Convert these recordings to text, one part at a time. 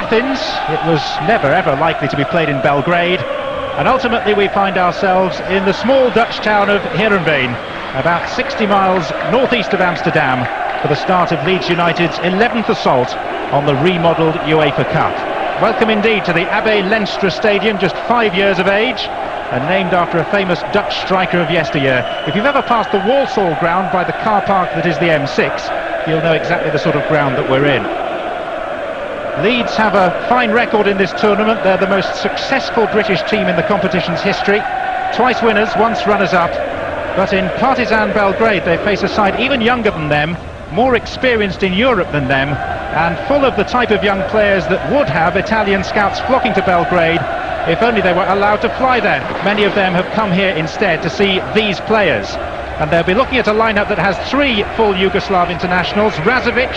Athens. It was never ever likely to be played in Belgrade, and ultimately we find ourselves in the small Dutch town of Heerenveen, about 60 miles northeast of Amsterdam, for the start of Leeds United's 11th assault on the remodelled UEFA Cup. Welcome indeed to the Abe Lenstra Stadium, just 5 years of age, and named after a famous Dutch striker of yesteryear. If you've ever passed the Walsall ground by the car park that is the M6, you'll know exactly the sort of ground that we're in. Leeds have a fine record in this tournament. They're the most successful British team in the competition's history. Twice winners, once runners-up. But in Partizan Belgrade they face a side even younger than them, more experienced in Europe than them, and full of the type of young players that would have Italian scouts flocking to Belgrade if only they were allowed to fly there. Many of them have come here instead to see these players. And they'll be looking at a lineup that has 3 full Yugoslav internationals. Razovic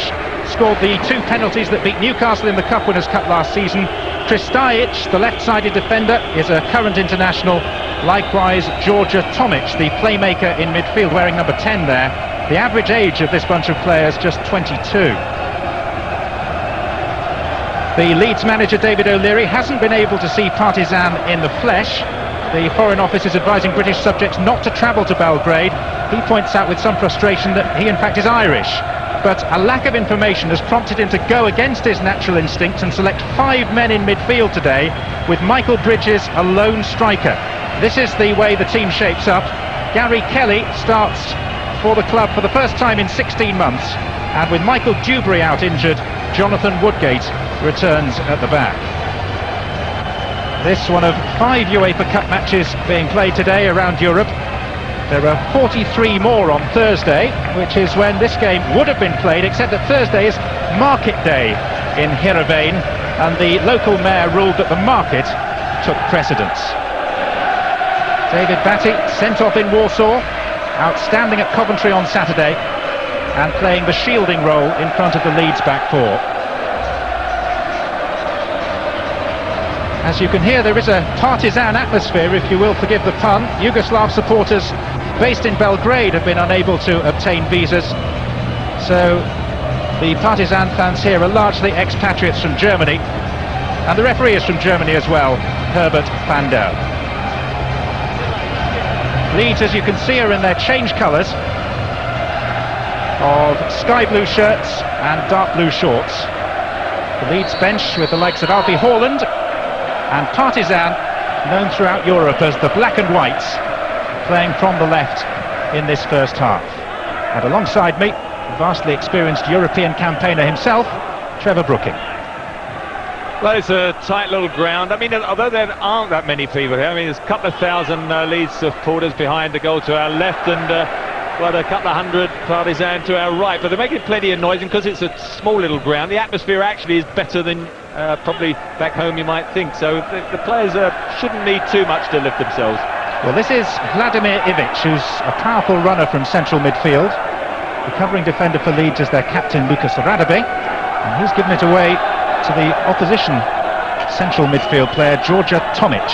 scored the 2 penalties that beat Newcastle in the Cup Winners' Cup last season. Kristajic, the left-sided defender, is a current international. Likewise, Đorđe Tomić, the playmaker in midfield, wearing number 10 there. The average age of this bunch of players, just 22. The Leeds manager, David O'Leary, hasn't been able to see Partizan in the flesh. The Foreign Office is advising British subjects not to travel to Belgrade. He points out with some frustration that he in fact is Irish, but a lack of information has prompted him to go against his natural instincts and select 5 men in midfield today, with Michael Bridges a lone striker. This is the way the team shapes up. Gary Kelly starts for the club for the first time in 16 months, and with Michael Dewberry out injured, Jonathan Woodgate returns at the back. This one of 5 UEFA Cup matches being played today around Europe. There are 43 more on Thursday, which is when this game would have been played, except that Thursday is market day in Heerenveen, and the local mayor ruled that the market took precedence. David Batty sent off in Warsaw, outstanding at Coventry on Saturday, and playing the shielding role in front of the Leeds back 4. As you can hear, there is a partisan atmosphere, if you will forgive the pun. Yugoslav supporters based in Belgrade have been unable to obtain visas, so the Partizan fans here are largely expatriates from Germany, and the referee is from Germany as well, Herbert van der. Leeds, as you can see, are in their change colours of sky blue shirts and dark blue shorts. The Leeds bench with the likes of Alfie Haaland, and Partizan, known throughout Europe as the black and whites, playing from the left in this first half. And alongside me, the vastly experienced European campaigner himself, Trevor Brooking. Well, it's a tight little ground. I mean, although there aren't that many people here, I mean, there's a couple of thousand Leeds supporters behind the goal to our left, and well, a couple of hundred Partizan to our right, but they're making plenty of noise, and because it's a small little ground, the atmosphere actually is better than probably back home you might think, so the players shouldn't need too much to lift themselves. Well, this is Vladimir Ivic, who's a powerful runner from central midfield. The covering defender for Leeds is their captain, Lucas Radebe, and he's given it away to the opposition central midfield player, Đorđe Tomić.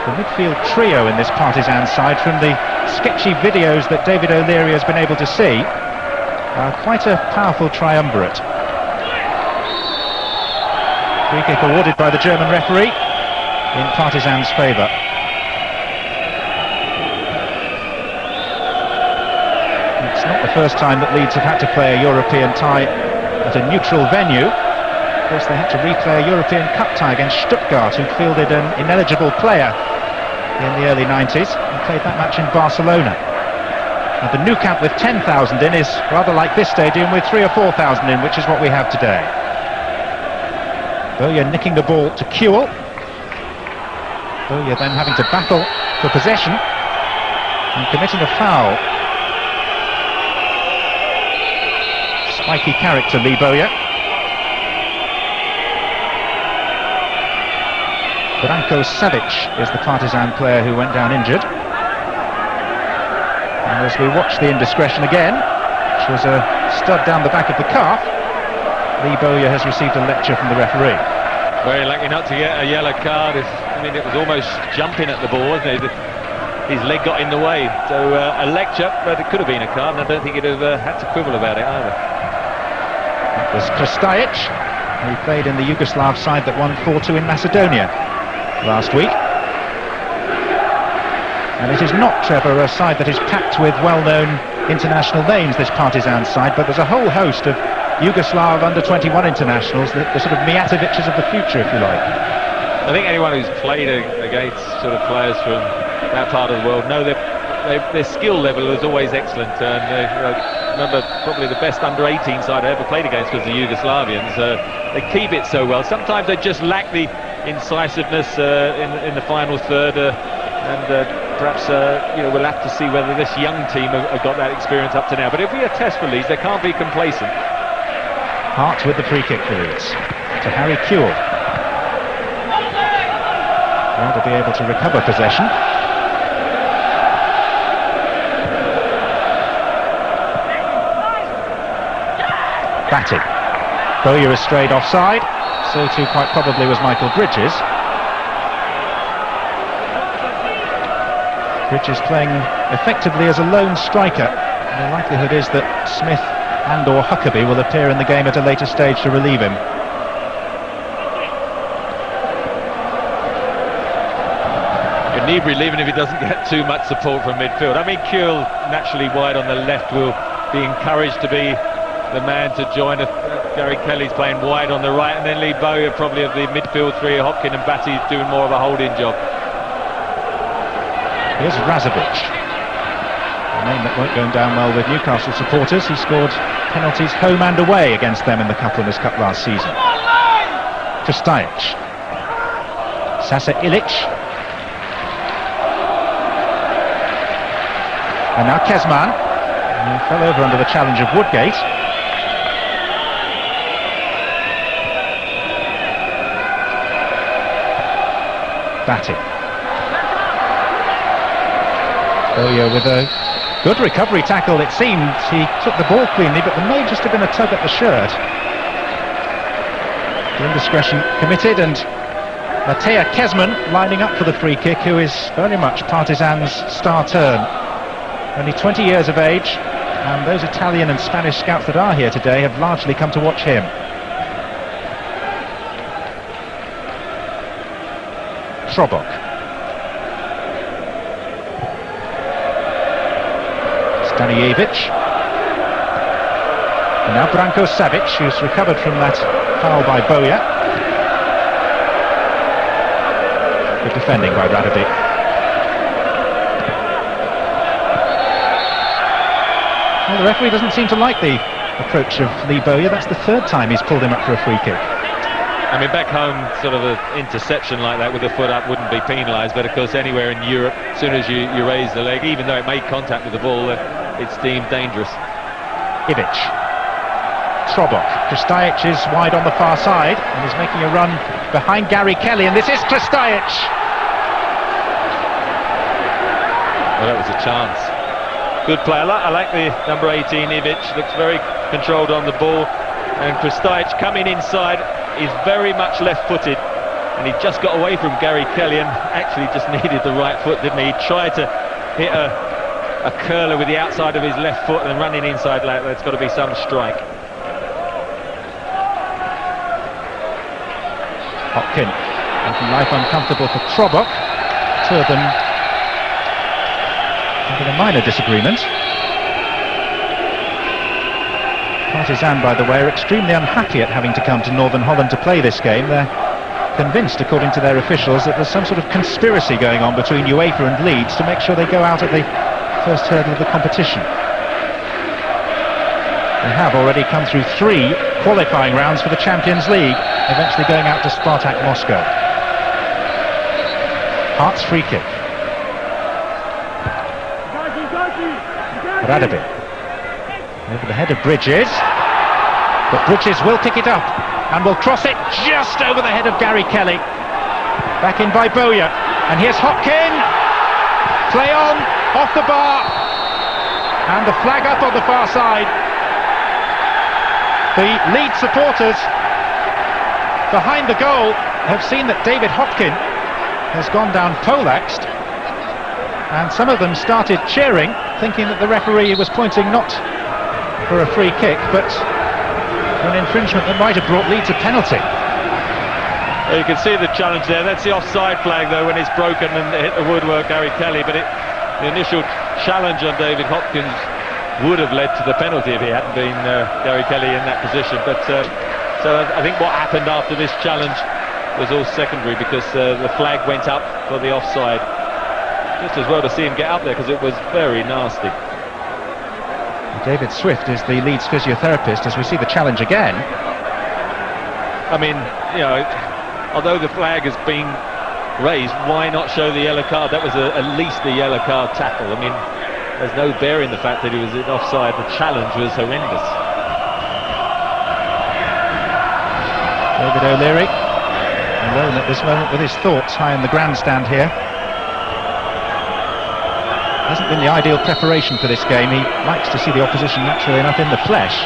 The midfield trio in this Partizan side, from the sketchy videos that David O'Leary has been able to see, are quite a powerful triumvirate. Free kick awarded by the German referee in Partizan's favour. It's not the first time that Leeds have had to play a European tie at a neutral venue. Of course, they had to replay a European Cup tie against Stuttgart, who fielded an ineligible player in the early 90s and played that match in Barcelona. And the Nou Camp with 10,000 in is rather like this stadium with 3,000 or 4,000 in, which is what we have today. Bowyer nicking the ball to Kewell. Bowyer then having to battle for possession and committing a foul. Spiky character, Lee Bowyer. Branko Savic is the Partizan player who went down injured. And as we watch the indiscretion again, which was a stud down the back of the calf, Lee Bowyer has received a lecture from the referee. Very lucky not to get a yellow card. I mean, it was almost jumping at the ball, wasn't it? His leg got in the way. So a lecture, but it could have been a card, and I don't think he'd have had to quibble about it either. It was Kristajic He played in the Yugoslav side that won 4-2 in Macedonia last week. And it is not, Trevor, a side that is packed with well-known international names, this Partizan side, but there's a whole host of Yugoslav under-21 internationals, the sort of Mijatovićs of the future, if you like. I think anyone who's played against sort of players from that part of the world know that their skill level is always excellent. And remember, probably the best under-18 side I ever played against was the Yugoslavians. They keep it so well. Sometimes they just lack the incisiveness in the final third, and perhaps we'll have to see whether this young team have got that experience up to now. But if we are test for Leeds, they can't be complacent. Hart with the free kick for Leeds to Harry Kewell. Well, to be able to recover possession. Batting. Bowyer is strayed offside, so too quite probably was Michael Bridges. Bridges playing effectively as a lone striker. The likelihood is that Smith and or Huckabee will appear in the game at a later stage to relieve him. You need relieving if he doesn't get too much support from midfield. I mean, Kewell naturally wide on the left will be encouraged to be the man to join. Gary Kelly's playing wide on the right, and then Lee Bowyer probably of the midfield three, Hopkin and Batty doing more of a holding job. Here's Radebe, a name that won't go down well with Newcastle supporters. He scored penalties home and away against them in the Cup Winners' Cup last season. Krstajić, Sasa Ilic, and now Kezman, who fell over under the challenge of Woodgate. Batting. Bowyer with a good recovery tackle, it seemed. He took the ball cleanly, but there may just have been a tug at the shirt. The indiscretion committed, and Matej Kezman lining up for the free kick, who is very much Partizan's star turn. Only 20 years of age, and those Italian and Spanish scouts that are here today have largely come to watch him. Trobok. Stanijevic. And now Branko Savic, who's recovered from that foul by Bowyer. Good defending by Radebe. Well, the referee doesn't seem to like the approach of Lee Bowyer. That's the third time he's pulled him up for a free kick. I mean, back home, sort of an interception like that with the foot up wouldn't be penalised, but of course anywhere in Europe, as soon as you raise the leg, even though it made contact with the ball, it's deemed dangerous. Ivic. Trobok. Krstajić is wide on the far side and is making a run behind Gary Kelly, and this is Krstajić. Well, that was a chance. Good play. I like the number 18, Ivic. Looks very controlled on the ball, and Krstajić coming inside is very much left-footed, and he just got away from Gary Kelly and actually just needed the right foot, didn't he? He tried to hit a curler with the outside of his left foot, and running inside like that's got to be some strike. Hopkin making life uncomfortable for Trobok. Two of them having a minor disagreement. Partizan, by the way, are extremely unhappy at having to come to Northern Holland to play this game. They're convinced, according to their officials, that there's some sort of conspiracy going on between UEFA and Leeds to make sure they go out at the first hurdle of the competition. They have already come through 3 qualifying rounds for the Champions League, eventually going out to Spartak Moscow. Hart's free kick. Radebe. Over the head of Bridges, but Bridges will pick it up and will cross it just over the head of Gary Kelly. Back in by Bowyer, and here's Hopkin. Play on, off the bar, and the flag up on the far side. The Leeds supporters behind the goal have seen that David Hopkin has gone down poleaxed, and some of them started cheering, thinking that the referee was pointing not for a free kick, but for an infringement that might have brought Leeds a penalty. You can see the challenge there. That's the offside flag though when it's broken and hit the woodwork, Gary Kelly, but the initial challenge on David Hopkins would have led to the penalty if he hadn't been Gary Kelly in that position. But so I think what happened after this challenge was all secondary, because the flag went up for the offside. Just as well to see him get up there, because it was very nasty. David Swift is the Leeds physiotherapist as we see the challenge again. I mean, you know, although the flag has been raised, why not show the yellow card? That was at least a yellow card tackle. I mean, there's no bearing the fact that he was in offside. The challenge was horrendous. David O'Leary, alone at this moment with his thoughts high in the grandstand here. Hasn't been the ideal preparation for this game. He likes to see the opposition naturally enough in the flesh.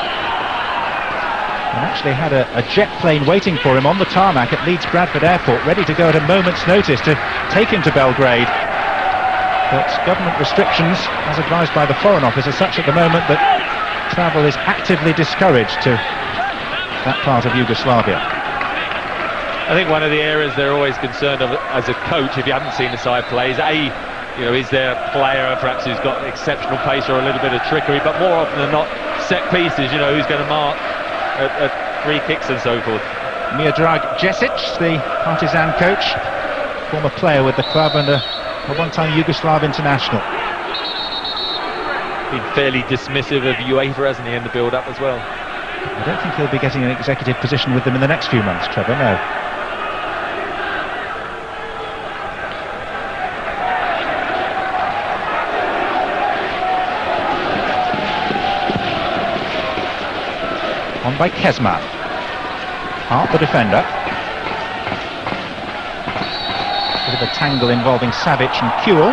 And actually had a jet plane waiting for him on the tarmac at Leeds Bradford Airport, ready to go at a moment's notice to take him to Belgrade. But government restrictions, as advised by the Foreign Office, are such at the moment that travel is actively discouraged to that part of Yugoslavia. I think one of the areas they're always concerned of as a coach, if you haven't seen the side play, is you know, is there a player perhaps who's got exceptional pace or a little bit of trickery, but more often than not, set pieces, you know, who's going to mark at free kicks and so forth. Miodrag Jesic, the Partizan coach, former player with the club and a one-time Yugoslav international. Been fairly dismissive of UEFA, hasn't he, in the build-up as well? I don't think he'll be getting an executive position with them in the next few months, Trevor, no. On by Kezman. Hart, the defender. Bit of a tangle involving Savic and Kewell.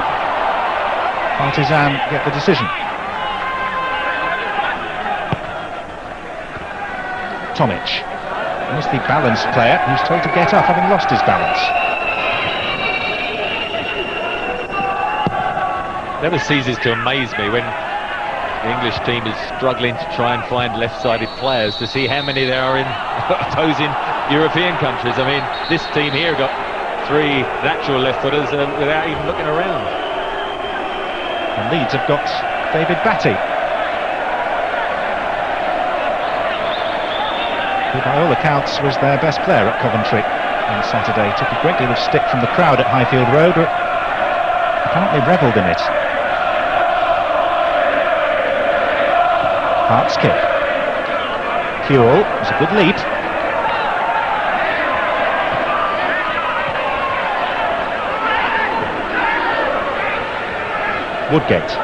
Partizan get the decision. Tomic. He's the balanced player who's told to get up having lost his balance. Never ceases to amaze me when the English team is struggling to try and find left-sided players, to see how many there are in opposing European countries. I mean, this team here got 3 natural left-footers without even looking around. And Leeds have got David Batty, who by all accounts was their best player at Coventry on Saturday. Took a great deal of stick from the crowd at Highfield Road, but apparently revelled in it. Hart's kick. Kewell, it's a good lead. Woodgate.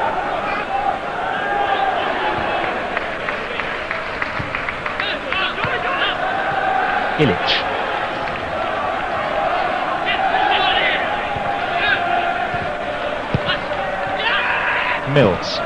Illich. Mills.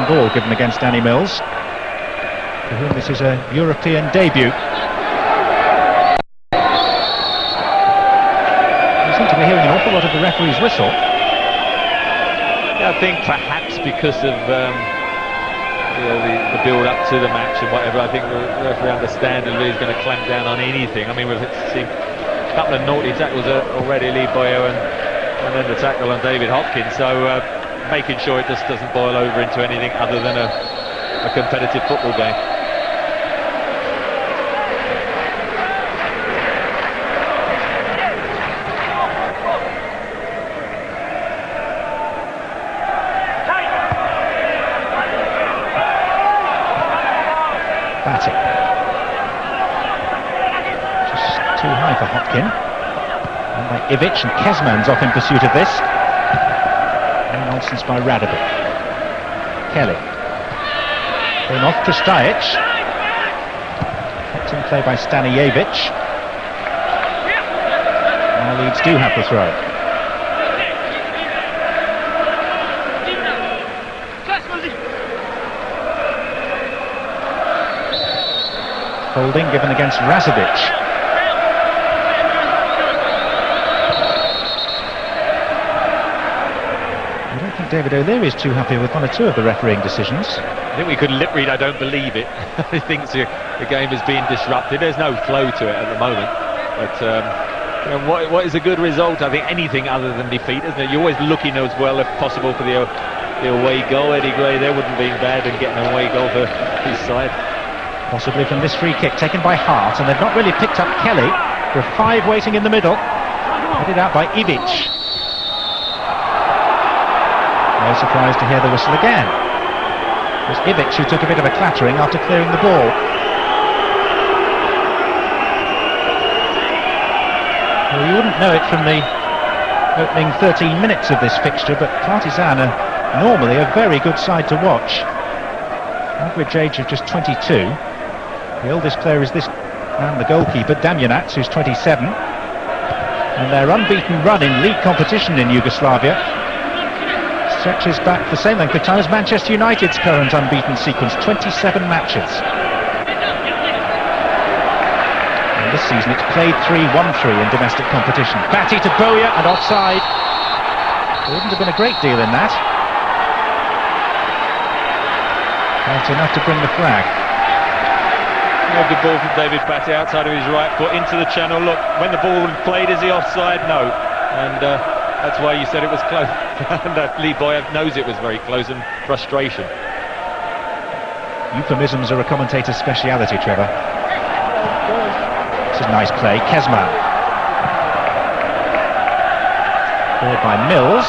Ball given against Danny Mills, for whom this is a European debut. You seem to be hearing an awful lot of the referee's whistle. Yeah, I think perhaps because of you know, the build-up to the match and whatever. I think the referee understandably is going to clamp down on anything. I mean, we've seen a couple of naughty tackles already, Lee Bowyer and then the tackle on David Hopkins. So making sure it just doesn't boil over into anything other than a competitive football game. Batty. Just too high for Hopkin. And by Ivic, and Kezman's off in pursuit of this. Nonsense by Radebe. Kelly. Going off Kristajic. Kept in play by Stanijevic. Now Leeds do have the throw. Holding given against Radebe. I don't think David O'Leary is too happy with one or two of the refereeing decisions. I think we could lip read, I don't believe it. He thinks the game is being disrupted. There's no flow to it at the moment. But you know, what is a good result? I think anything other than defeat, isn't it? You're always looking as well, if possible, for the away goal. Eddie Gray there wouldn't be bad in getting an away goal for his side. Possibly from this free kick taken by Hart, and they've not really picked up Kelly. There are 5 waiting in the middle. Headed out by Ivic. No surprise to hear the whistle again. It was Ivic who took a bit of a clattering after clearing the ball. Well, you wouldn't know it from the opening 13 minutes of this fixture, but Partizan are normally a very good side to watch. Average age of just 22. The oldest player is this man, the goalkeeper, Damjanac, who's 27. And their unbeaten run in league competition in Yugoslavia stretches back the same length of time as Manchester United's current unbeaten sequence, 27 matches. And this season it's played 3-1-3 in domestic competition. Batty to Bowyer and offside. There wouldn't have been a great deal in that. Not enough to bring the flag. Yeah, good ball from David Batty outside of his right foot into the channel. Look, when the ball was played, is he offside? No. And that's why you said it was close. And Lee Bowyer knows it was very close, and frustration. Euphemisms are a commentator's speciality, Trevor. This is nice play. Kezman. Cleared by Mills.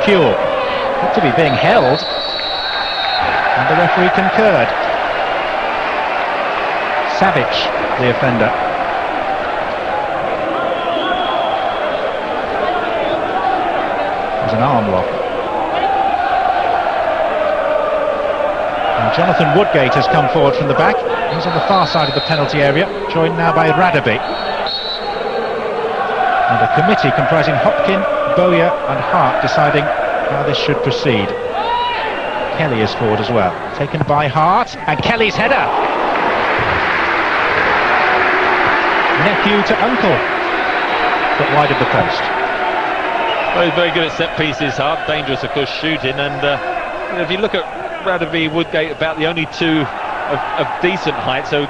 Kuehl. To be being held, and the referee concurred. Savic, the offender. There's an arm lock. And Jonathan Woodgate has come forward from the back. He's on the far side of the penalty area, joined now by Radebe. And a committee comprising Hopkin, Bowyer and Hart deciding how this should proceed. Kelly is forward as well. Taken by Hart, and Kelly's header. Nephew to uncle, but wide of the post. Well, he's very good at set pieces, Hart. Dangerous, of course, shooting. And you know, if you look at Radebe, Woodgate, about the only two of decent height, so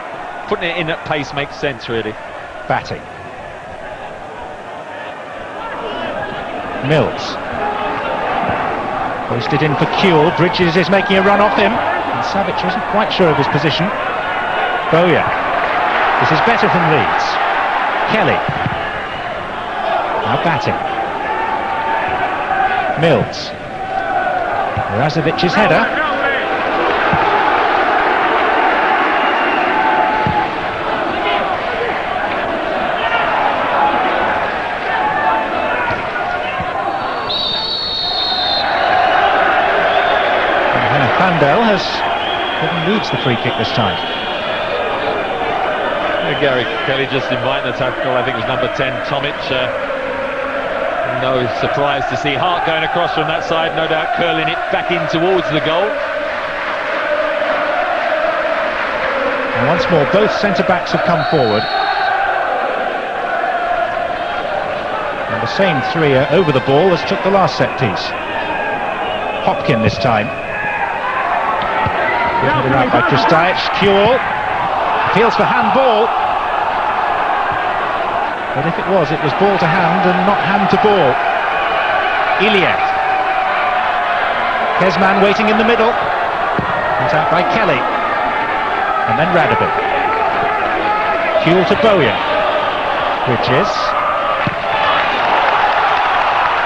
putting it in at pace makes sense, really. Batty. Mills. Hoisted in for Kuehl. Bridges is making a run off him, and Savic wasn't quite sure of his position. Bowyer. This is better from Leeds. Kelly. Now batting. Mills. Razovic's header. Handel has given Leeds the free kick this time. Gary Kelly just inviting the tackle. I think it was number 10, Tomic. No surprise to see Hart going across from that side, no doubt curling it back in towards the goal. And once more, both centre-backs have come forward. And the same three are over the ball as took the last set piece. Hopkin this time. Headed out by Kristajic. Kuehl appeals for handball, but if it was ball to hand and not hand to ball. Iliev. Kezman waiting in the middle, put out by Kelly, and then Radebe. Kuehl to Bowyer. Bridges.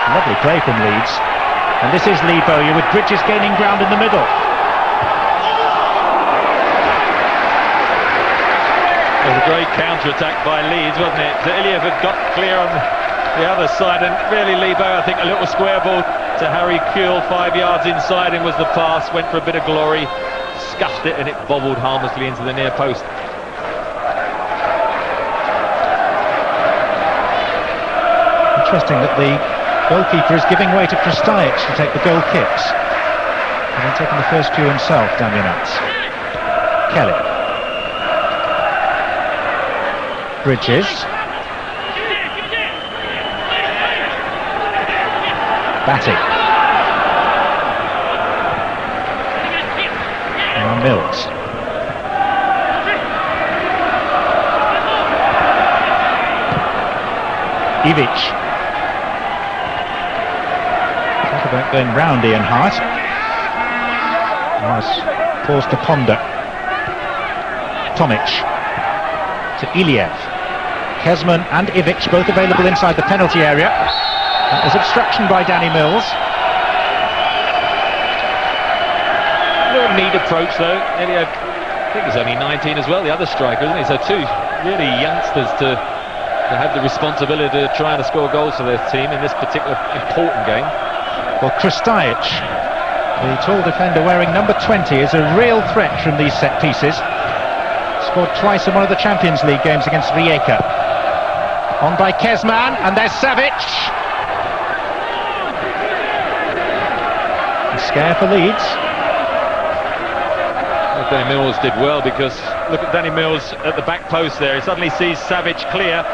Lovely play from Leeds, and this is Lee Bowyer with Bridges gaining ground in the middle. It was a great counter-attack by Leeds, wasn't it? Iliev had got clear on the other side, and really Lee Bowyer, I think, a little square ball to Harry Kuehl, 5 yards inside, and was the pass, went for a bit of glory, scuffed it, and it bobbled harmlessly into the near post. Interesting that the goalkeeper is giving way to Kristajic to take the goal kicks, and then taking the first few himself, Damjanac. Kelly. Bridges. Batty. Now Mills. Ivic. Talk about going round Ian Hart. Nice pause to ponder. Tomic to Iliev. Kezman and Ivic both available inside the penalty area. That was obstruction by Danny Mills. Little neat approach though. Iliev, I think he's only 19 as well, the other striker, isn't he? So two really youngsters to have the responsibility to try and score goals for their team in this particular important game. Well, Kristajic, the tall defender wearing number 20, is a real threat from these set pieces. Scored twice in one of the Champions League games against Rijeka. On by Kezman, and there's Savic. A scare for Leeds. Well, Danny Mills did well, because look at Danny Mills at the back post there. He suddenly sees Savic clear.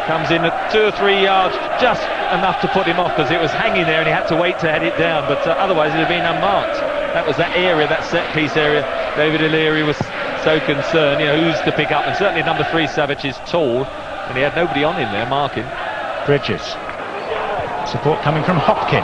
Comes in at 2 or 3 yards, just enough to put him off, because it was hanging there and he had to wait to head it down, but otherwise it would have been unmarked. That was that area, that set piece area. David O'Leary was so concerned, you know, who's to pick up, and certainly number 3 Savic is tall, and he had nobody on him there marking. Bridges. Support coming from Hopkin.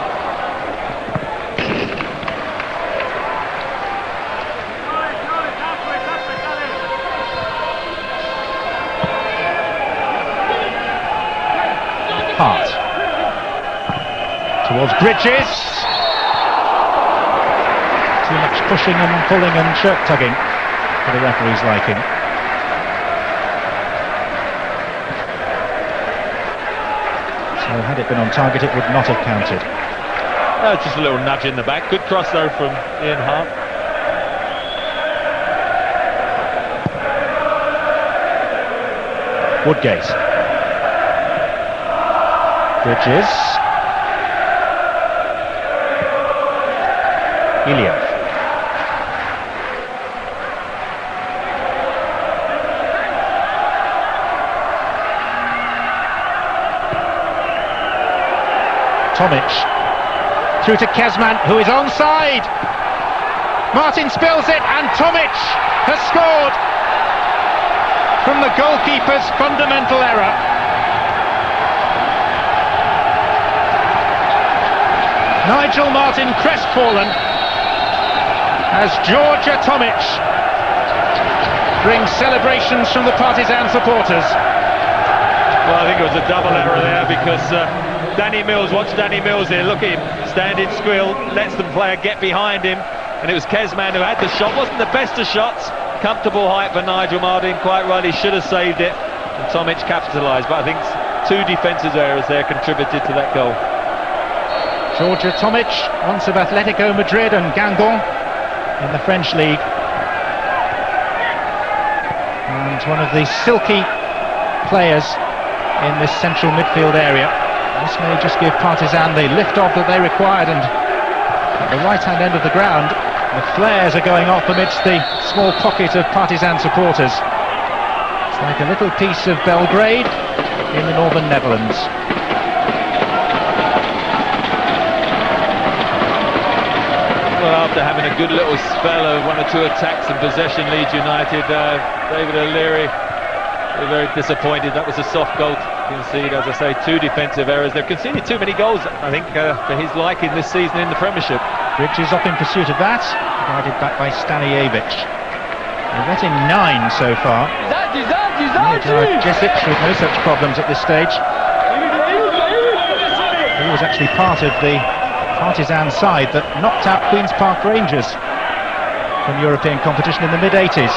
Hart. Towards Bridges. Too much pushing and pulling and shirt tugging for the referee's liking. So had it been on target, it would not have counted. Just a little nudge in the back. Good cross though from Ian Hart. Woodgate. Bridges. Iliev. Tomic. Through to Kezman, who is onside. Martin spills it, and Tomic has scored from the goalkeeper's fundamental error. Nigel Martin crestfallen as Georgia Tomic brings celebrations from the Partizan supporters. Well, I think it was a double error there, because Danny Mills, watch Danny Mills here, look at him, standing squill, lets the player get behind him, and it was Kezman who had the shot. Wasn't the best of shots, comfortable height for Nigel Martin, quite right, he should have saved it, and Tomic capitalised, but I think 2 defensive errors there contributed to that goal. Georgia Tomic, once of Atletico Madrid and Guingamp in the French league, and one of the silky players in this central midfield area. This may just give Partizan the lift-off that they required, and at the right-hand end of the ground, the flares are going off amidst the small pocket of Partizan supporters. It's like a little piece of Belgrade in the northern Netherlands. Well, after having a good little spell of 1 or 2 attacks and possession, Leeds United, David O'Leary, they're very disappointed. That was a soft goal to concede. As I say, 2 defensive errors. They've conceded too many goals, I think, for his liking this season in the Premiership. Bridges up in pursuit of that, guided back by Stanijevic. They've let in 9 so far. Jesic with no such problems at this stage. He was actually part of the Partizan side that knocked out Queen's Park Rangers from European competition in the mid-80s.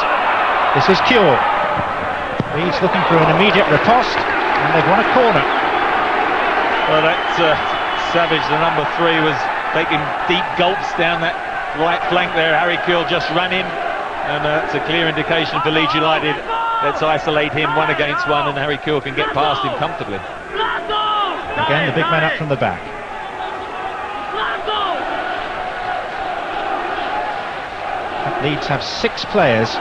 This is Cure. Leeds looking for an immediate riposte, and they've won a corner. Well, that Savage, the number 3, was taking deep gulps down that right flank there. Harry Kewell just ran in, and that's a clear indication for Leeds United. Let's isolate him 1 against 1, and Harry Kewell can get past him comfortably. Again, the big man up from the back. Leeds have 6 players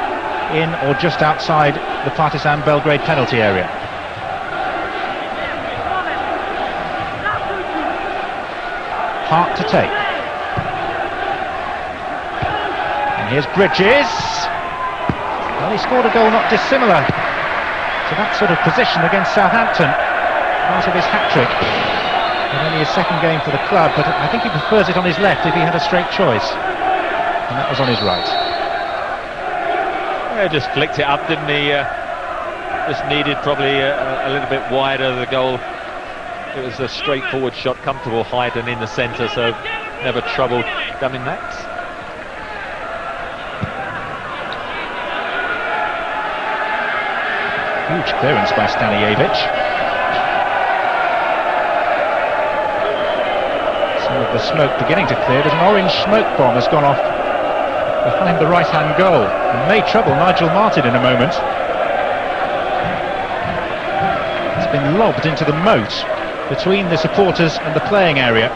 in or just outside the Partizan Belgrade penalty area. Hart to take. And here's Bridges. Well, he scored a goal not dissimilar to that sort of position against Southampton, part of his hat-trick. Only his second game for the club, but I think he prefers it on his left if he had a straight choice. And that was on his right. Yeah, just flicked it up, didn't he? Just needed probably a little bit wider the goal. It was a straightforward shot, comfortable height and in the centre, so never troubled dumbing that. Huge clearance by Stanijevic. Some of the smoke beginning to clear, but an orange smoke bomb has gone off behind the right-hand goal and may trouble Nigel Martin in a moment. It's been lobbed into the moat between the supporters and the playing area.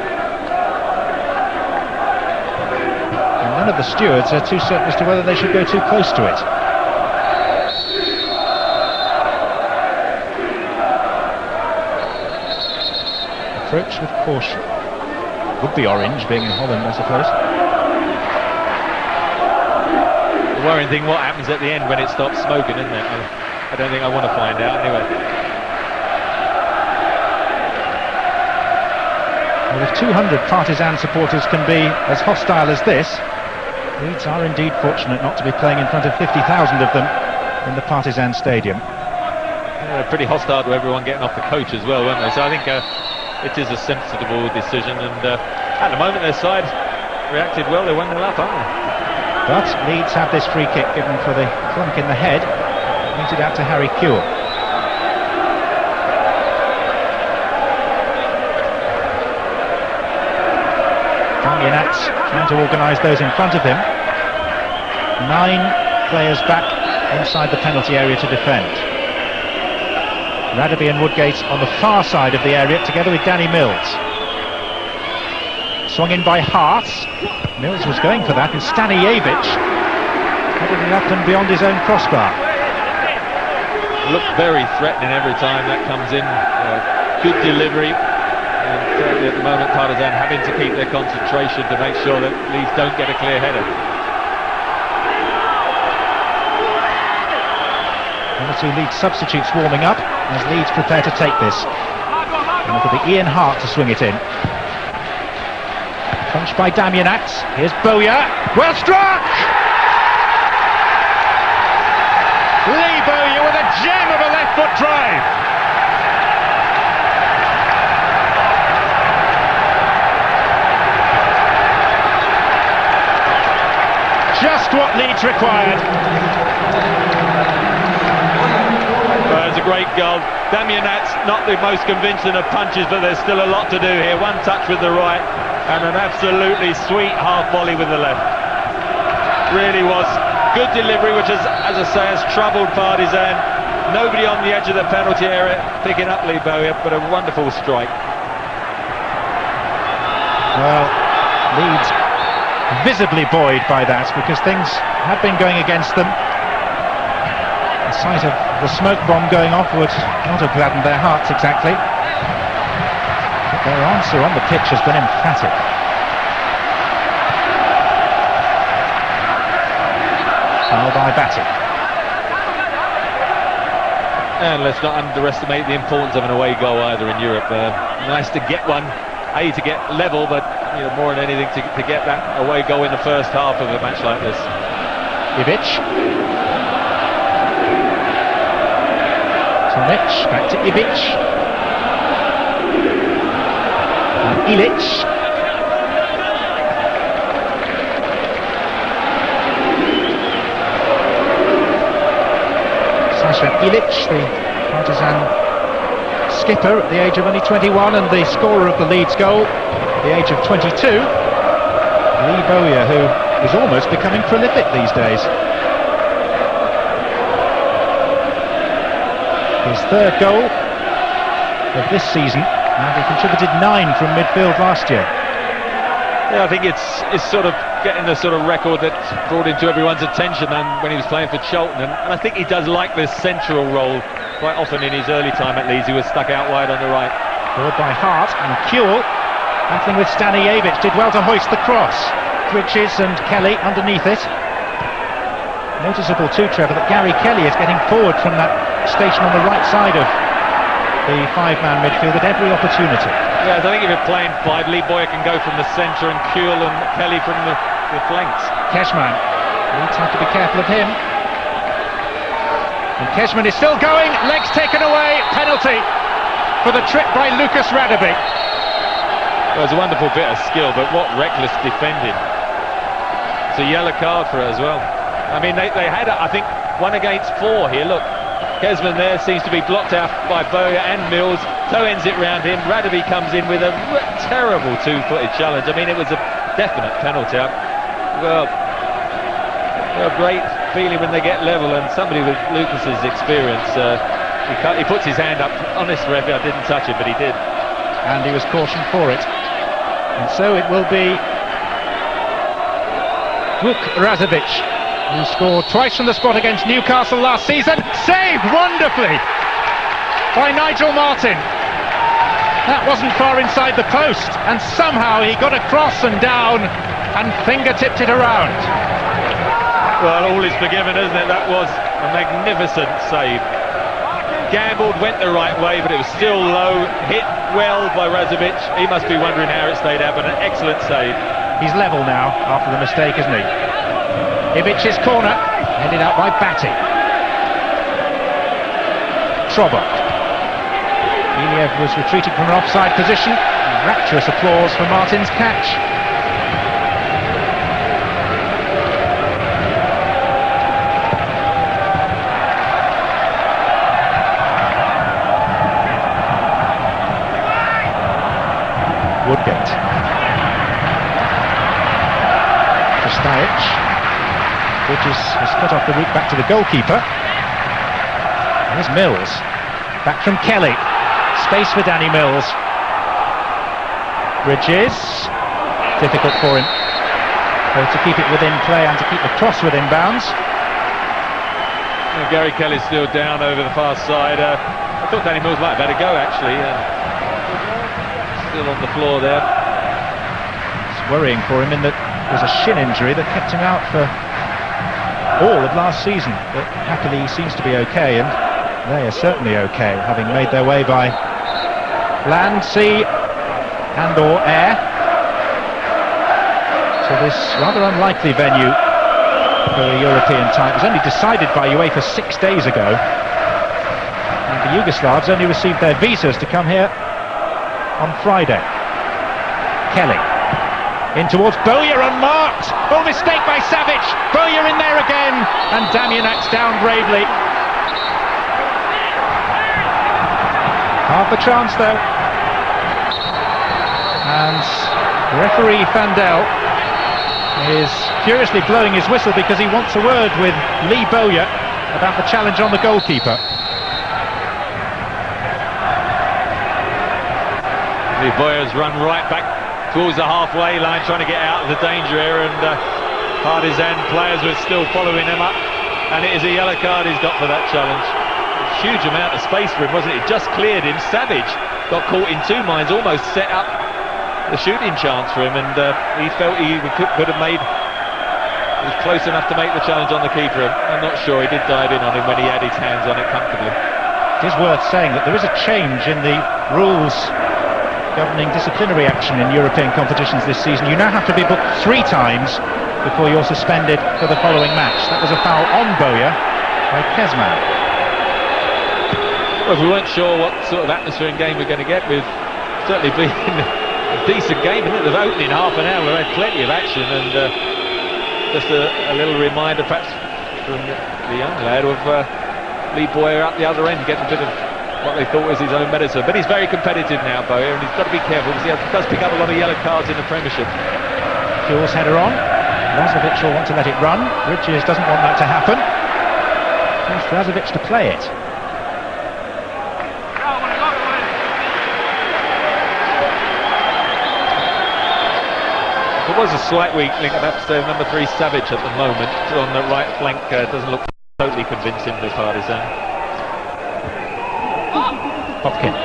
And none of the stewards are too certain as to whether they should go too close to it. Approach with caution. Would be orange, being in Holland, I suppose. The worrying thing, what happens at the end when it stops smoking, isn't it? I don't think I want to find out anyway. Well, if 200 Partizan supporters can be as hostile as this, Leeds are indeed fortunate not to be playing in front of 50,000 of them in the Partizan Stadium. Yeah, pretty hostile to everyone getting off the coach as well, weren't they? So I think it is a sensible decision, and at the moment their side reacted well. They're 1-0 up, aren't they? But Leeds have this free kick given for the clunk in the head, pointed out to Harry Kewell. Damjanats trying to organise those in front of him. 9 players back inside the penalty area to defend. Radebe and Woodgate on the far side of the area together with Danny Mills. Swung in by Hart. Mills was going for that, and Stanijevic headed it up and beyond his own crossbar. Looked very threatening every time that comes in. Good delivery. And at the moment Partizan having to keep their concentration to make sure that Leeds don't get a clear header. One or two Leeds substitutes warming up as Leeds prepare to take this. And it'll be Ian Hart to swing it in. Punched by Damjanats. Here's Bowyer. Well struck! Lee Bowyer with a gem of a left foot drive. Just what Leeds required. Well, it's a great goal. Damjanats not the most convincing of punches, but there's still a lot to do here. One touch with the right and an absolutely sweet half volley with the left. Really was good delivery, which is, as I say, has troubled Partizan. Nobody on the edge of the penalty area picking up Lee Bowyer, but a wonderful strike. Well, Leeds visibly buoyed by that, because things had been going against them. The sight of the smoke bomb going off would not have gladdened their hearts exactly. But their answer on the pitch has been emphatic. Foul by Batty. And let's not underestimate the importance of an away goal either in Europe. Nice to get one, to get level, but more than anything to get that away goal in the first half of a match like this. Ivic. Tomic, back to Ivic. And Ilic. Sasha Ilic, the Partizan skipper at the age of only 21 and the scorer of the Leeds goal at the age of 22. Lee Bowyer, who is almost becoming prolific these days. His third goal of this season, and he contributed 9 from midfield last year. Yeah, I think it's sort of getting the sort of record that brought into everyone's attention and when he was playing for Cheltenham. And I think he does like this central role quite often in his early time at Leeds. He was stuck out wide on the right. Forward by Hart, and Kewell, battling with Stanijevic, did well to hoist the cross. Bridges and Kelly underneath it. Noticeable too, Trevor, that Gary Kelly is getting forward from that station on the right side of the five-man midfield at every opportunity. Yeah, I think if you're playing five, Lee Bowyer can go from the centre and Kewell and Kelly from the flanks. Cashman, Leeds have to be careful of him. And Cashman is still going, legs taken away, penalty for the trip by Lucas Radebe. Well, it's a wonderful bit of skill, but what reckless defending. It's a yellow card for it as well. I mean, they had, I think, 1 against 4 here, look. Kesman there seems to be blocked out by Bowyer and Mills. Toe ends it round him. Radebe comes in with a terrible two-footed challenge. I mean, it was a definite penalty. Well, a great feeling when they get level, and somebody with Lucas's experience, he puts his hand up. Honest referee, I didn't touch it, but he did. And he was cautioned for it. And so it will be Lucas Radebe, who scored twice from the spot against Newcastle last season. Saved wonderfully by Nigel Martin. That wasn't far inside the post, and somehow he got across and down and fingertipped it around. Well, all is forgiven, isn't it? That was a magnificent save. Gambled, went the right way, but it was still low. Hit well by Radebe. He must be wondering how it stayed out, but an excellent save. He's level now after the mistake, isn't he? Ivic's corner, headed out by Batty. Trobot. Iliev was retreating from an offside position. Rapturous applause for Martin's catch. Woodgate. Kristajic. Bridges has cut off the route back to the goalkeeper. Here's Mills. Back from Kelly. Space for Danny Mills. Bridges. Difficult for him both to keep it within play and to keep the cross within bounds. Well, Gary Kelly's still down over the far side. I thought Danny Mills might have had a go actually. Still on the floor there. It's worrying for him in that there's a shin injury that kept him out for all of last season, but happily he seems to be okay, and they are certainly okay, having made their way by land, sea and or air to this rather unlikely venue for a European tie. It was only decided by UEFA 6 days ago, and the Yugoslavs only received their visas to come here on Friday. Kelly in towards Bowyer, unmarked. Oh, mistake by Savic. Bowyer in there again, and Damianak's down bravely. Half a chance though. And referee Fandel is furiously blowing his whistle because he wants a word with Lee Bowyer about the challenge on the goalkeeper. Lee Bowyer's run right back towards the halfway line, trying to get out of the danger area, and Partizan players were still following him up, and it is a yellow card he's got for that challenge. A huge amount of space for him, wasn't it? It just cleared him. Savage got caught in two minds, almost set up the shooting chance for him, and he felt he could have made, he was close enough to make the challenge on the keeper. I'm not sure, he did dive in on him when he had his hands on it comfortably. It is worth saying that there is a change in the rules governing disciplinary action in European competitions this season. You now have to be booked 3 times before you're suspended for the following match. That was a foul on Bowyer by Kesman. Well, if we weren't sure what sort of atmosphere and game we're going to get, we've certainly been a decent game, isn't it? The opening half an hour, we had plenty of action, and just a little reminder perhaps from the young lad of Lee Bowyer up the other end, getting a bit of what they thought was his own medicine. But he's very competitive now, Bowyer, and he's got to be careful because he does pick up a lot of yellow cards in the Premiership. Kewell's header on. Lazovic will want to let it run. Bridges doesn't want that to happen. It's Lazovic to play it. was a slight weak link. That's number 3 Savage at the moment on the right flank. Doesn't look totally convincing for Partizan. Hopkin.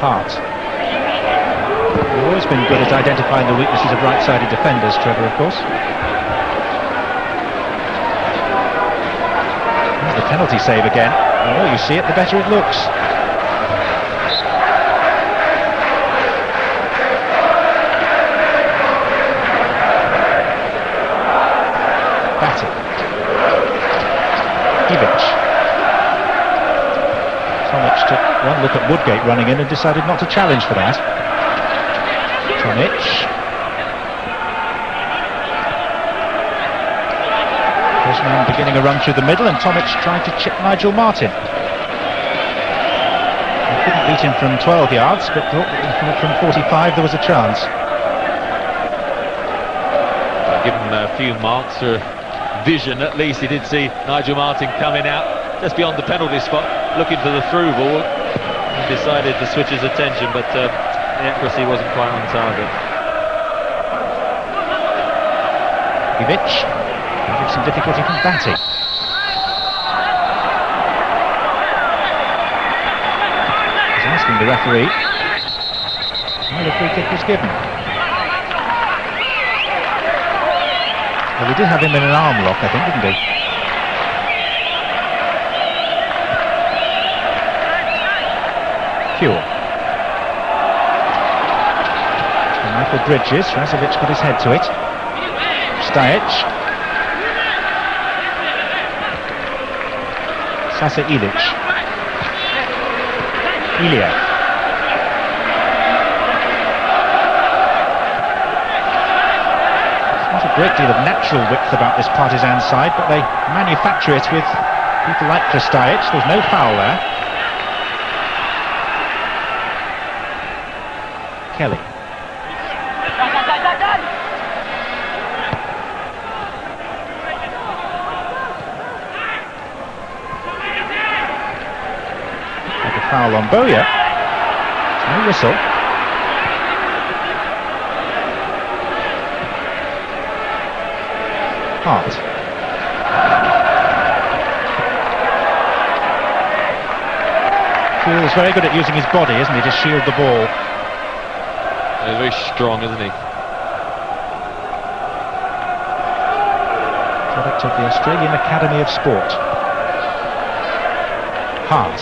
Hart. He's always been good at identifying the weaknesses of right-sided defenders, Trevor, of course. There's the penalty save again. The more you see it, the better it looks. Tomic took one look at Woodgate running in and decided not to challenge for that. Tomic. Kuzman beginning a run through the middle, and Tomic tried to chip Nigel Martin. He couldn't beat him from 12 yards, but thought that from 45 there was a chance. Give him a few marks for vision at least. He did see Nigel Martin coming out just beyond the penalty spot, looking for the through ball. He decided to switch his attention, but the accuracy wasn't quite on target. Ivic gives some difficulty from Batty. He's asking the referee why the free kick was given. Well, he did have him in an arm lock, I think, didn't he? Pure. And Michael Bridges. Razovic got his head to it. Stajic. Sasa Ilic. Ilya. There's not a great deal of natural width about this Partizan side, but they manufacture it with people like Stajic. There's no foul there. Kelly. Like a foul on Bowyer. No whistle. Hart. Feels very good at using his body, isn't he, to shield the ball. He's very strong, isn't he? Product of the Australian Academy of Sport. Hart.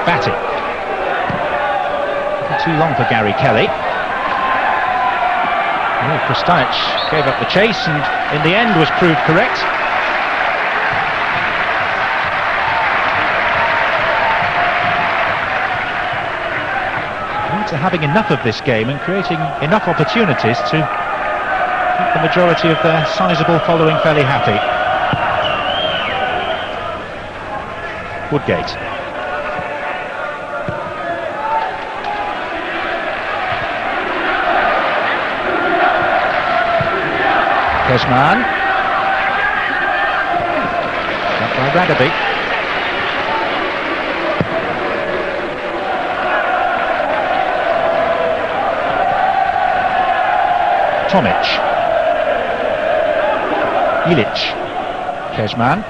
Batty. Not too long for Gary Kelly. Oh, Stajic gave up the chase and in the end was proved correct. To having enough of this game and creating enough opportunities to keep the majority of their sizable following fairly happy. Woodgate. Kuzman. Up by Radebe. Tomic. Ilic. Kuzman.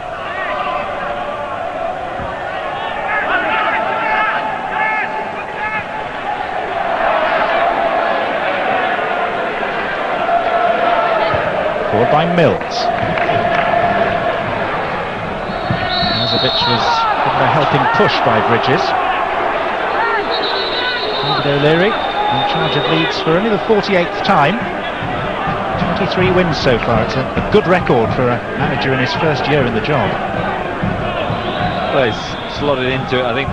Forward by Mills. Razovic was given a helping push by Bridges. David O'Leary in charge of Leeds for only the 48th time. 23 wins so far. It's a good record for a manager in his first year in the job. Well, he's slotted into it, I think,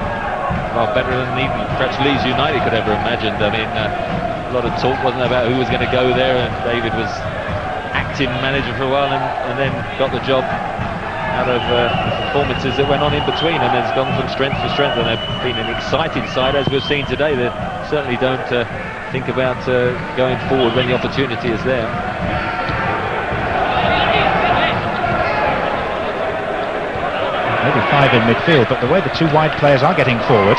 well, better than even perhaps Leeds United could ever imagined. I mean, a lot of talk wasn't about who was going to go there, and David was acting manager for a while and then got the job out of performances that went on in between, and has gone from strength to strength, and they've been an exciting side as we've seen today. They certainly don't think about going forward when the opportunity is there. Maybe 5 in midfield, but the way the two wide players are getting forward.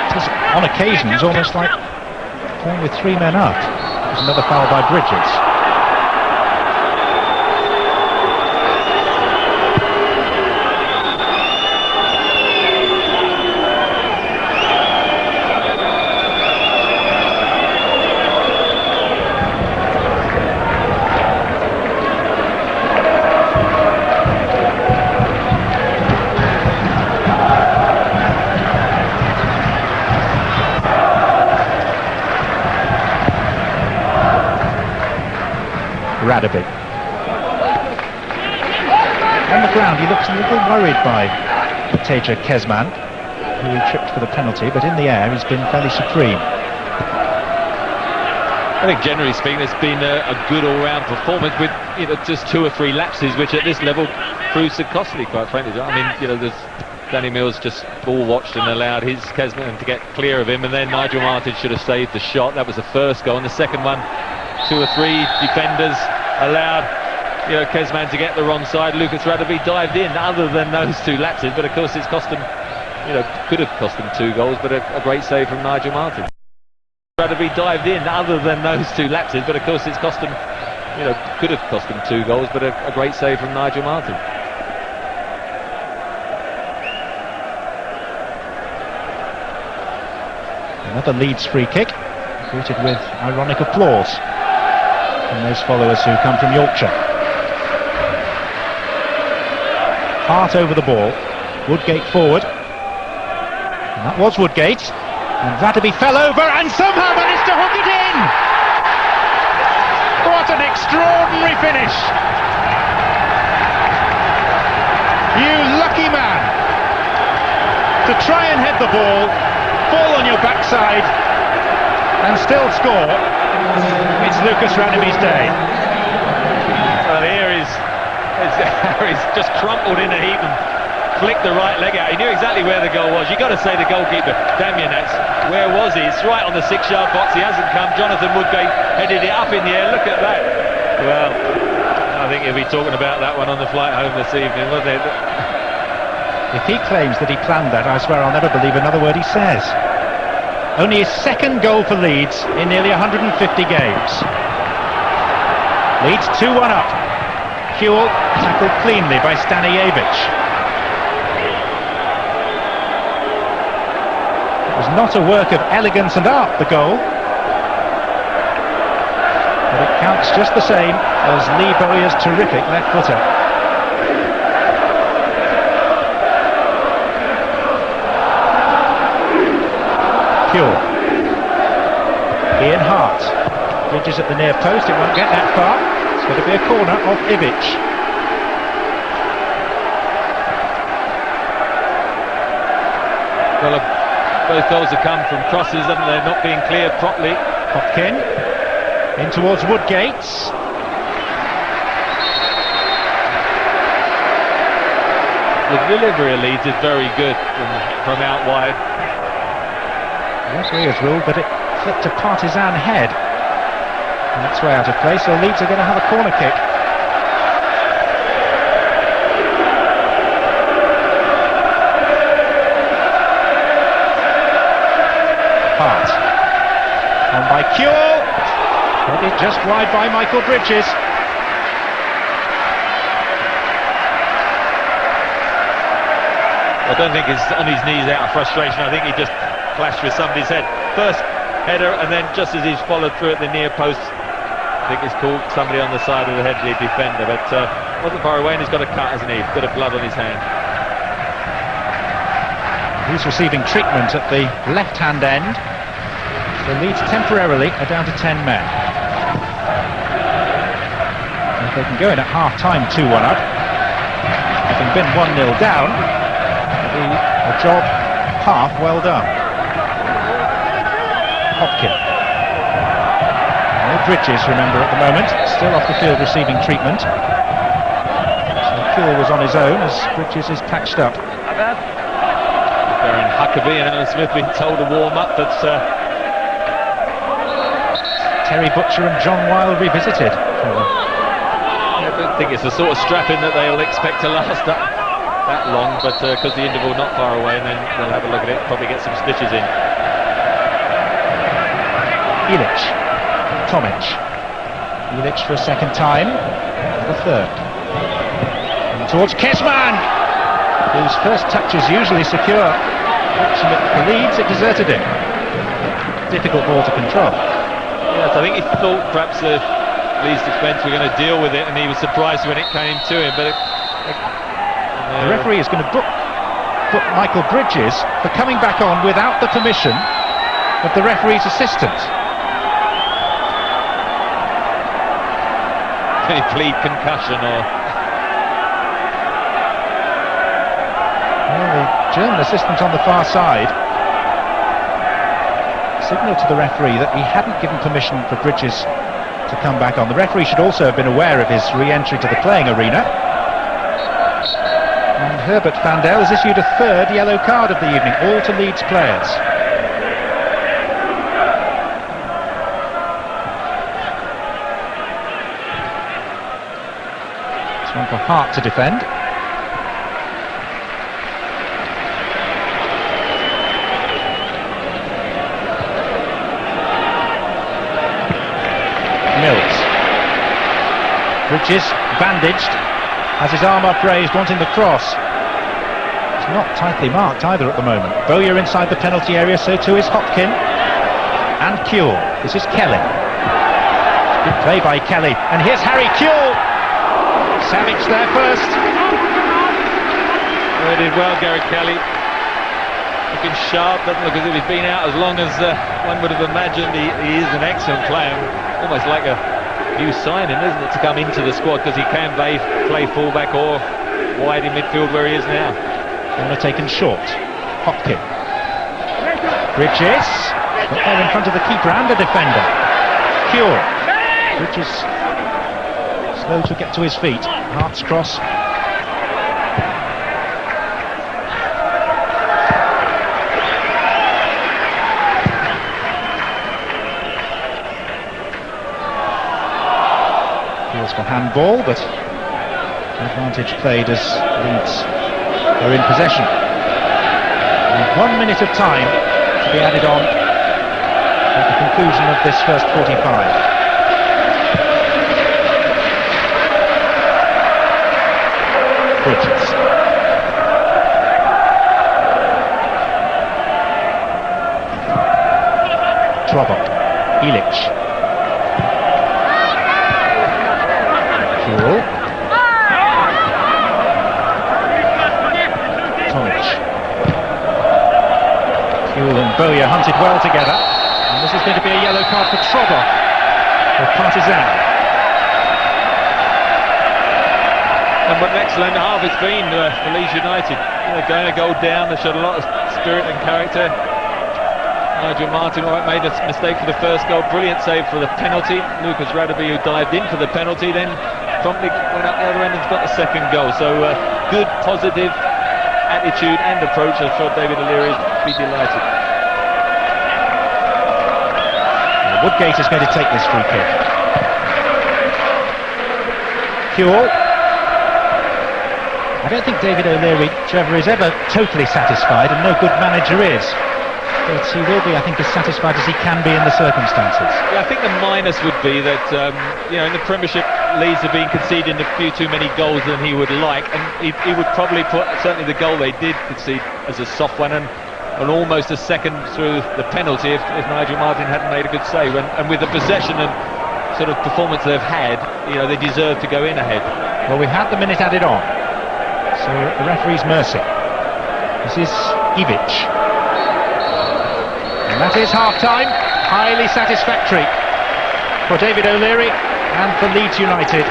It is, on occasions, almost like playing with 3 men up. There's another foul by Bridges. Radebe. On the ground, he looks a little worried by Partizan Kezman, who he tripped for the penalty, but in the air he's been fairly supreme. I think generally speaking it's been a good all-round performance with just 2 or 3 lapses, which at this level proves so costly, quite frankly. I mean, there's Danny Mills just ball watched and allowed his Kezman to get clear of him, and then Nigel Martin should have saved the shot. That was the first goal, and the second one, 2 or 3 defenders allowed Kezman to get the wrong side. Lucas Radebe dived in, other than those 2 lapses, but of course it's cost him, could have cost him 2 goals, but a great save from Nigel Martin. Radebe dived in, other than those 2 lapses, but of course it's cost him, could have cost him 2 goals, but a great save from Nigel Martin. Another Leeds free kick, greeted with ironic applause from those followers who come from Yorkshire. Hart over the ball, Woodgate forward, and that was Woodgate, and Radebe fell over and somehow managed to hook it in! What an extraordinary finish! You lucky man! To try and head the ball, fall on your backside and still score. It's Lucas Radebe's day. Well, here he's just crumpled in a heap and flicked the right leg out. He knew exactly where the goal was. You've got to say the goalkeeper, Damien, where was he? It's right on the 6-yard box. He hasn't come. Jonathan Woodgate headed it up in the air. Look at that. Well, I think he'll be talking about that one on the flight home this evening, won't they? If he claims that he planned that, I swear I'll never believe another word he says. Only his 2nd goal for Leeds in nearly 150 games. Leeds 2-1 up. Kewell tackled cleanly by Stanijevic. It was not a work of elegance and art, the goal, but it counts just the same as Lee Bowyer's terrific left footer. Kewell. Ian Hart. Bridges at the near post, it won't get that far. It's going to be a corner of Ivic. Well, both goals have come from crosses, haven't they? Not being cleared properly. Hopkin in towards Woodgate. The delivery of Leeds is very good from out wide. Referee has ruled that it flipped a Partizan head, and that's way out of play, so Leeds are going to have a corner kick. Hart on by Kewell, headed just wide by Michael Bridges. I don't think he's on his knees out of frustration. I think he just clashed with somebody's head. First header, and then just as he's followed through at the near post, I think he's called somebody on the side of the head, the defender, but wasn't far away, and he's got a cut, hasn't he? A bit of blood on his hand. He's receiving treatment at the left-hand end. So Leeds temporarily are down to 10 men. If they can go in at half-time 2-1 up, having been 1-0 down, it'll be a job half well done. Hopkin. No Bridges, remember, at the moment, still off the field receiving treatment. So Kewell was on his own as Bridges is patched up. Darren Huckabee and Alan Smith being told to warm up, but Terry Butcher and John Weil revisited. I don't think it's the sort of strapping that they'll expect to last up that long, but because the interval not far away, and then they'll have a look at it, probably get some stitches in. Ilic, Tomic, Ilic for a second time, the third. And towards Kezman, whose first touch is usually secure. For Leeds, it deserted him. Difficult ball to control. Yes, I think he thought perhaps Leeds defence were going to deal with it, and he was surprised when it came to him. But the referee is going to book Michael Bridges for coming back on without the permission of the referee's assistant. Can he plead concussion or? Well, the German assistant on the far side signalled to the referee that he hadn't given permission for Bridges to come back on. The referee should also have been aware of his re-entry to the playing arena. And Herbert Vandel has issued a third yellow card of the evening, all to Leeds players. It's one for Hart to defend. Mills. Bridges, bandaged, has his arm upraised, wanting the cross. It's not tightly marked either at the moment. Bowyer inside the penalty area, so too is Hopkin. And Kuehl. This is Kelly. Good play by Kelly. And here's Harry Kuehl. Savic there first. Well, did well, Gary Kelly. Looking sharp, doesn't look as if he's been out as long as one would have imagined. He is an excellent player. Almost like a new signing, isn't it, to come into the squad, because he can play fullback or wide in midfield where he is now. Corner taken short. Hopkin. Bridges. Got there in front of the keeper and the defender. Kuehl. Bridges slow to get to his feet. Hart's cross. For handball, but advantage played as Leeds are in possession. And 1 minute of time to be added on at the conclusion of this first 45. Bridges. Trobot. Ilic. Kuehl. Tomic. Kuehl and Bowyer hunted well together, and this is going to be a yellow card for Trobot of Partizan. And what an excellent half it's been for Leeds United. Going a goal down, they showed a lot of spirit and character. Nigel Martin made a mistake for the first goal, brilliant save for the penalty. Lucas Radebe, who dived in for the penalty, then promptly went up the other end and got the second goal. So good, positive attitude and approach. I'm sure David O'Leary will be delighted. Woodgate is going to take this free kick. Kuehl. I don't think David O'Leary, Trevor, is ever totally satisfied, and no good manager is. But he will be, I think, as satisfied as he can be in the circumstances. Yeah, I think the minus would be that, in the Premiership, Leeds have been conceding a few too many goals than he would like, and he would probably put, certainly the goal they did concede, as a soft one, and almost a second through the penalty if Nigel Martin hadn't made a good save. And with the possession and sort of performance they've had, they deserve to go in ahead. Well, we've had the minute added on, so at the referee's mercy. This is Ivic. And that is half-time, highly satisfactory for David O'Leary and for Leeds United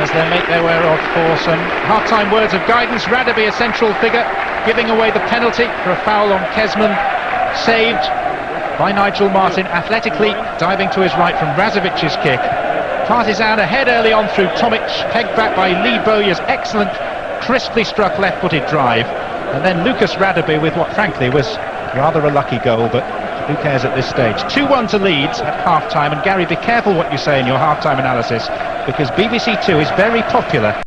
as they make their way off for some half-time words of guidance. Radebe, a central figure, giving away the penalty for a foul on Kezman, saved by Nigel Martin, athletically diving to his right from Razovic's kick. Partizan ahead early on through Tomic, pegged back by Lee Bowyer's excellent, crisply struck left-footed drive, and then Lucas Radebe with what frankly was rather a lucky goal, but who cares at this stage. 2-1 to Leeds at half-time, and Gary, be careful what you say in your half-time analysis, because BBC Two is very popular